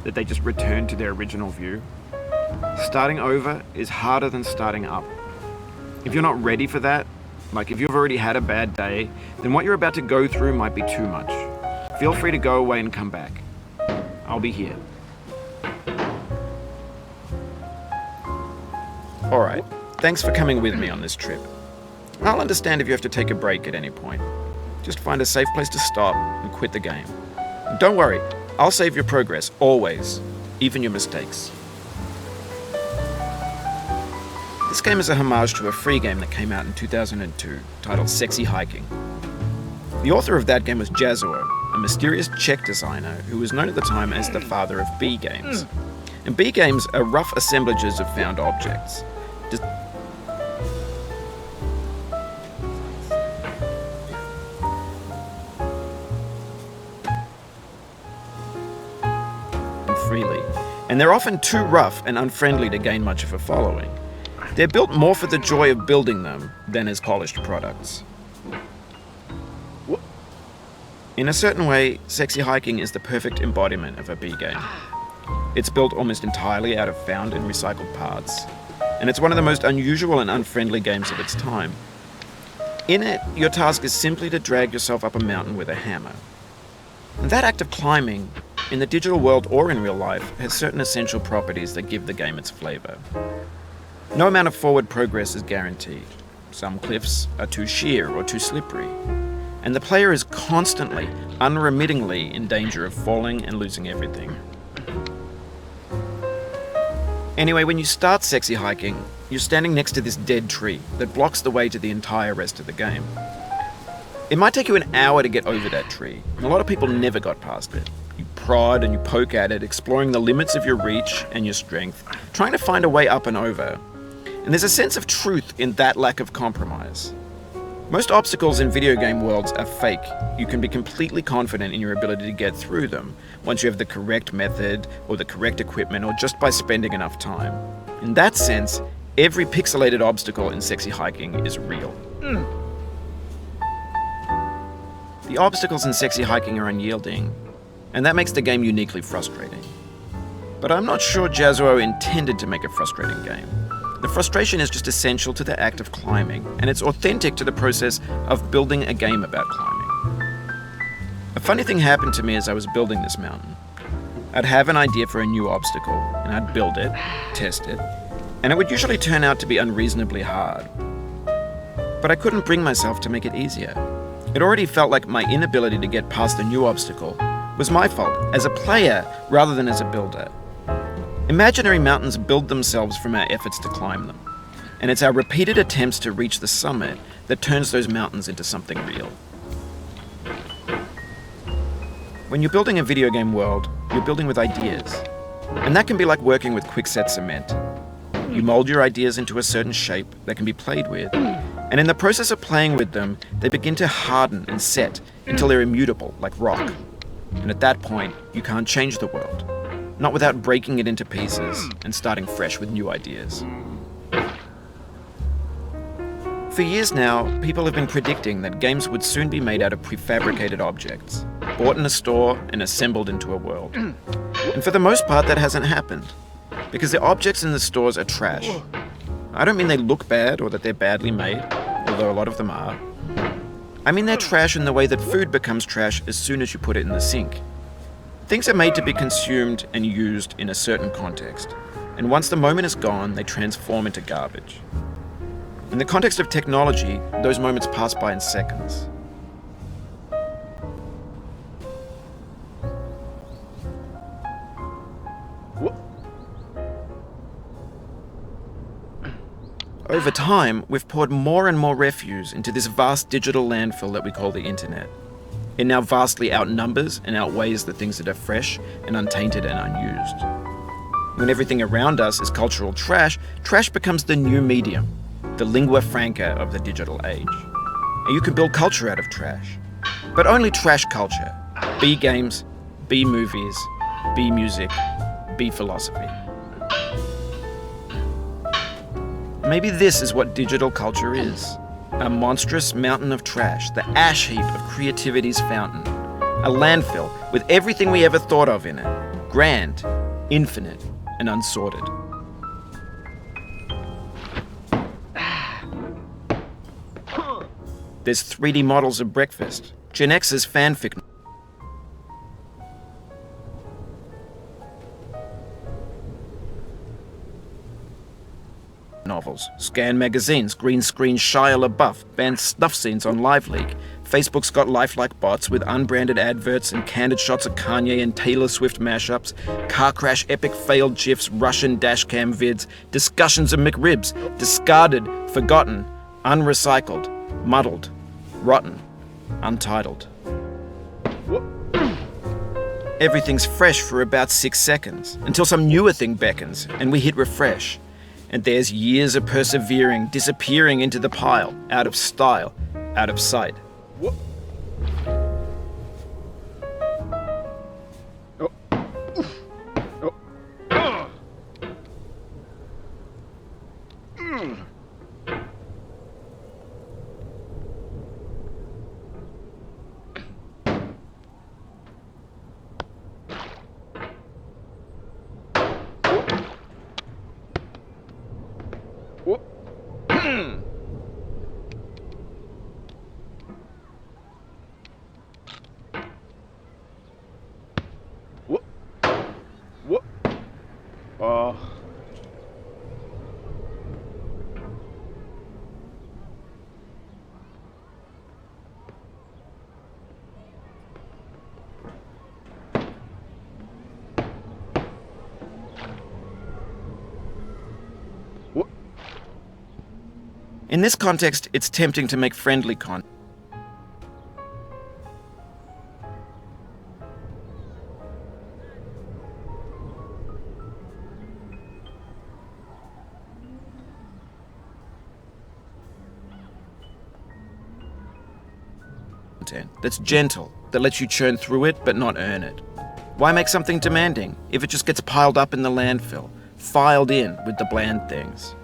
that they just return to their original view. Starting over is harder than starting up. If you're not ready for that, like if you've already had a bad day, then what you're about to go through might be too much. Feel free to go away and come back. I'll be here. Alright, thanks for coming with me on this trip. I'll understand if you have to take a break at any point. Just find a safe place to stop and quit the game. And don't worry, I'll save your progress, always, even your mistakes. This game is a homage to a free game that came out in 2002, titled Sexy Hiking. The author of that game was Jazuo, a mysterious Czech designer who was known at the time as the father of B games. And B games are rough assemblages of found objects. Freely, and they're often too rough and unfriendly to gain much of a following. They're built more for the joy of building them than as polished products. In a certain way, Sexy Hiking is the perfect embodiment of a B game. It's built almost entirely out of found and recycled parts, and it's one of the most unusual and unfriendly games of its time. In it, your task is simply to drag yourself up a mountain with a hammer. And that act of climbing, in the digital world or in real life, has certain essential properties that give the game its flavor. No amount of forward progress is guaranteed. Some cliffs are too sheer or too slippery, and the player is constantly, unremittingly in danger of falling and losing everything. Anyway, when you start Sexy Hiking, you're standing next to this dead tree that blocks the way to the entire rest of the game. It might take you an hour to get over that tree, and a lot of people never got past it. You prod and you poke at it, exploring the limits of your reach and your strength, trying to find a way up and over. And there's a sense of truth in that lack of compromise. Most obstacles in video game worlds are fake. You can be completely confident in your ability to get through them once you have the correct method or the correct equipment or just by spending enough time. In that sense, every pixelated obstacle in Sexy Hiking is real. The obstacles in Sexy Hiking are unyielding, and that makes the game uniquely frustrating. But I'm not sure Jazuo intended to make a frustrating game. The frustration is just essential to the act of climbing, and it's authentic to the process of building a game about climbing. A funny thing happened to me as I was building this mountain. I'd have an idea for a new obstacle, and I'd build it, test it, and it would usually turn out to be unreasonably hard. But I couldn't bring myself to make it easier. It already felt like my inability to get past the new obstacle was my fault as a player rather than as a builder. Imaginary mountains build themselves from our efforts to climb them, and it's our repeated attempts to reach the summit that turns those mountains into something real. When you're building a video game world, you're building with ideas, and that can be like working with quickset cement. You mold your ideas into a certain shape that can be played with, and in the process of playing with them, they begin to harden and set until they're immutable, like rock. And at that point, you can't change the world, not without breaking it into pieces and starting fresh with new ideas. For years now, people have been predicting that games would soon be made out of prefabricated objects, bought in a store and assembled into a world. And for the most part, that hasn't happened, because the objects in the stores are trash. I don't mean they look bad or that they're badly made, although a lot of them are. I mean they're trash in the way that food becomes trash as soon as you put it in the sink. Things are made to be consumed and used in a certain context, and once the moment is gone, they transform into garbage. In the context of technology, those moments pass by in seconds. Over time, we've poured more and more refuse into this vast digital landfill that we call the internet. It now vastly outnumbers and outweighs the things that are fresh and untainted and unused. When everything around us is cultural trash, trash becomes the new medium, the lingua franca of the digital age. And you can build culture out of trash. But only trash culture. B games, B movies, B music, B philosophy. Maybe this is what digital culture is. A monstrous mountain of trash, the ash heap of creativity's fountain. A landfill with everything we ever thought of in it. Grand, infinite, and unsorted. There's 3D models of breakfast, Gen X's fanfic novels, scan magazines, green screen Shia LaBeouf, banned snuff scenes on LiveLeak. Facebook's got lifelike bots with unbranded adverts and candid shots of Kanye and Taylor Swift mashups, car crash epic failed GIFs, Russian dashcam vids, discussions of McRibs, discarded, forgotten, unrecycled, muddled, rotten, untitled. Everything's fresh for about 6 seconds, until some newer thing beckons, and we hit refresh. And there's years of persevering, disappearing into the pile, out of style, out of sight. In this context, it's tempting to make friendly content. That's gentle, that lets you churn through it but not earn it. Why make something demanding if it just gets piled up in the landfill, filed in with the bland things?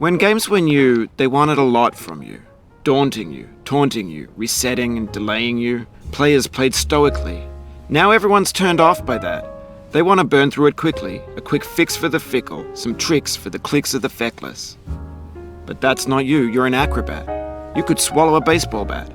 When games were new, they wanted a lot from you. Daunting you, taunting you, resetting and delaying you. Players played stoically. Now everyone's turned off by that. They want to burn through it quickly, a quick fix for the fickle, some tricks for the clicks of the feckless. But that's not you, you're an acrobat. You could swallow a baseball bat.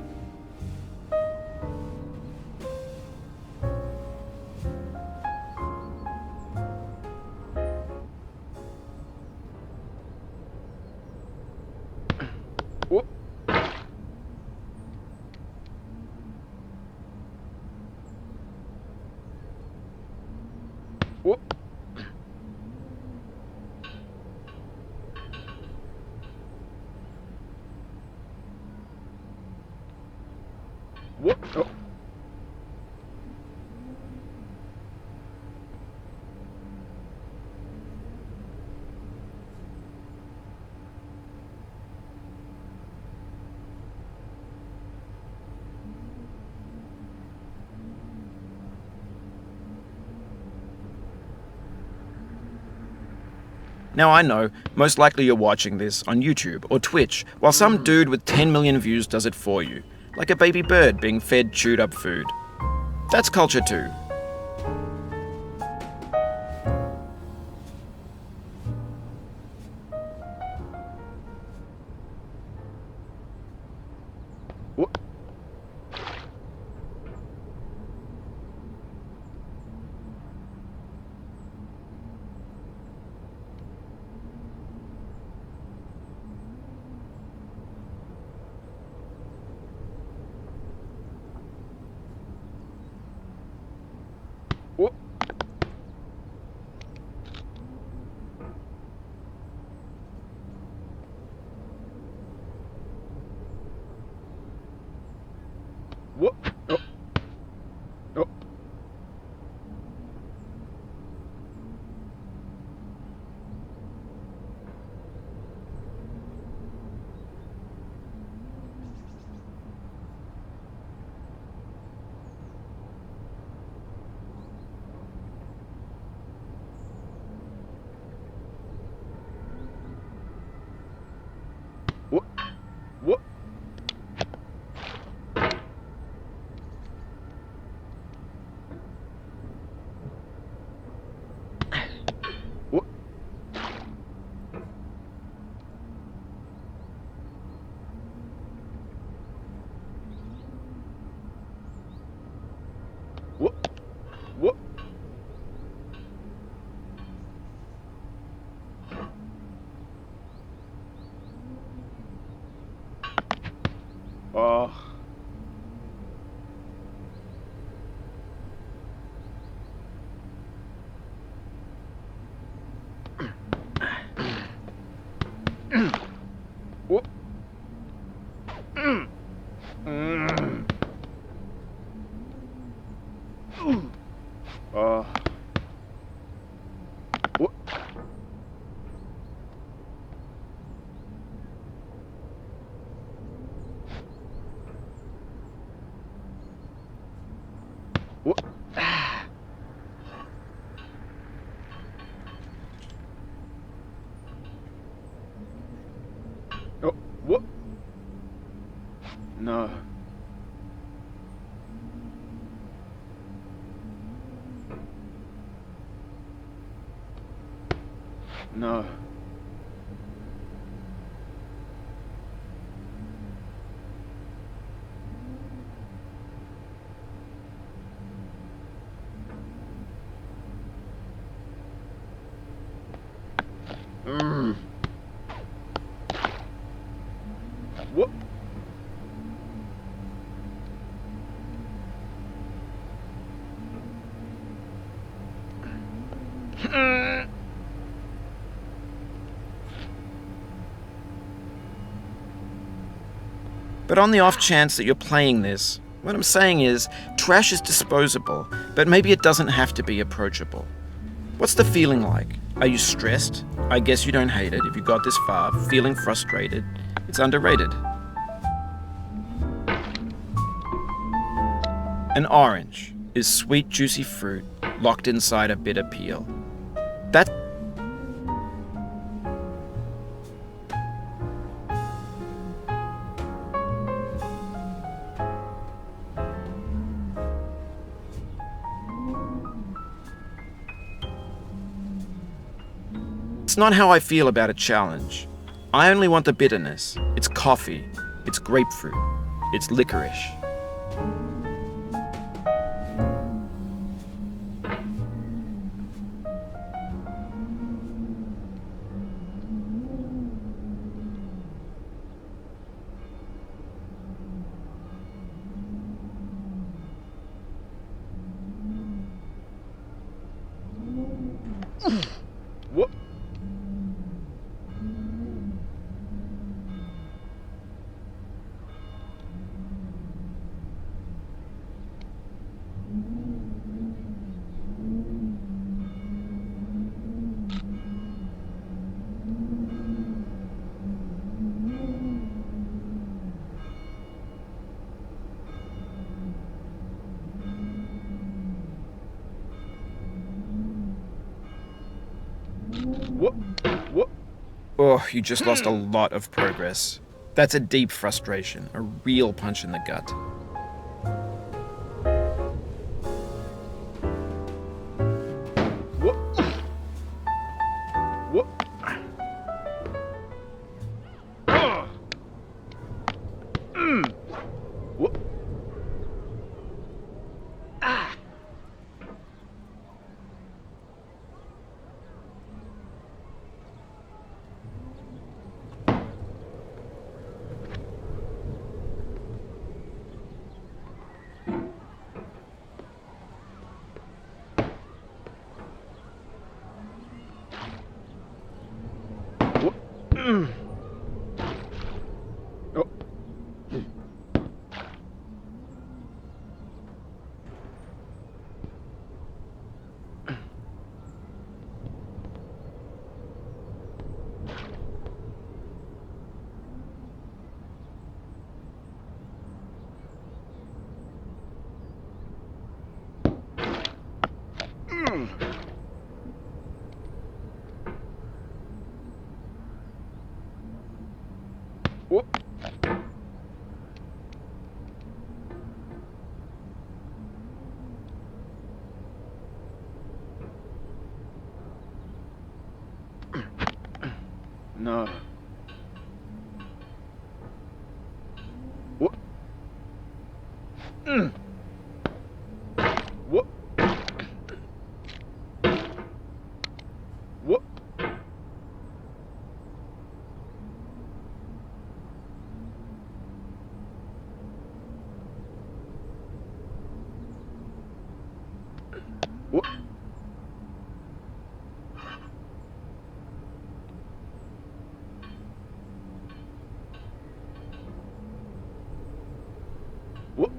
Now I know, most likely you're watching this on YouTube or Twitch, while some dude with 10 million views does it for you, like a baby bird being fed chewed up food. That's culture too. What? What? Oh, what? No. No. What? But on the off chance that you're playing this, what I'm saying is, trash is disposable, but maybe it doesn't have to be approachable. What's the feeling like? Are you stressed? I guess you don't hate it if you got this far. Feeling frustrated? It's underrated. An orange is sweet, juicy fruit locked inside a bitter peel. That It's not how I feel about a challenge. I only want the bitterness. It's coffee. It's grapefruit. It's licorice. What? What? What? Oh, you just lost a lot of progress. That's a deep frustration, a real punch in the gut. What? What? What? What? Oh. What? No. What? What? What? What? What?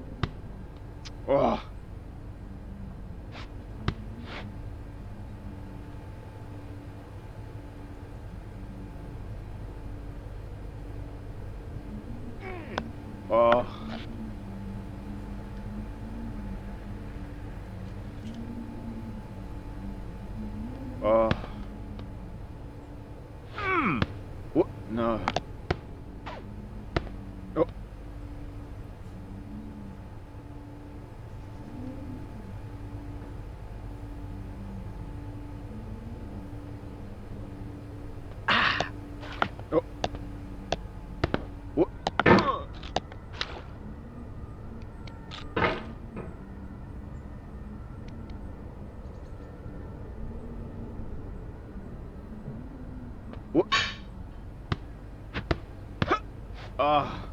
Ah.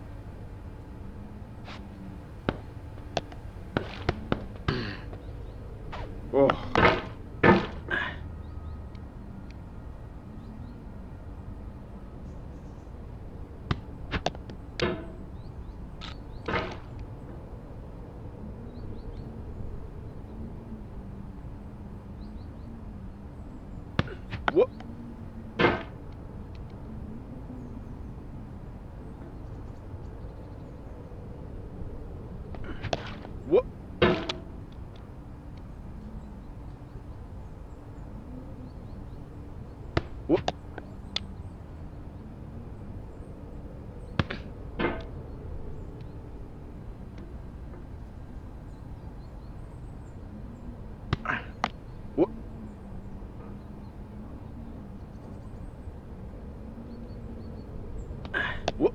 Oh. What? What? What? What? What? What?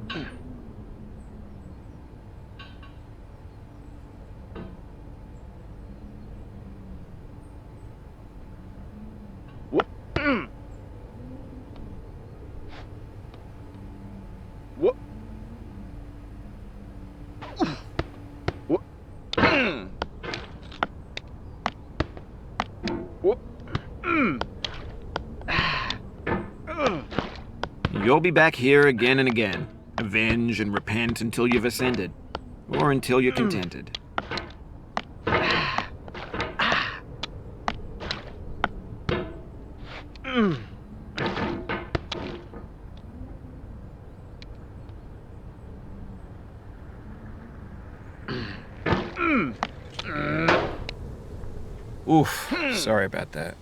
What? What? What? You'll be back here again and again. Avenge and repent until you've ascended. Or until you're contented. Oof, sorry about that.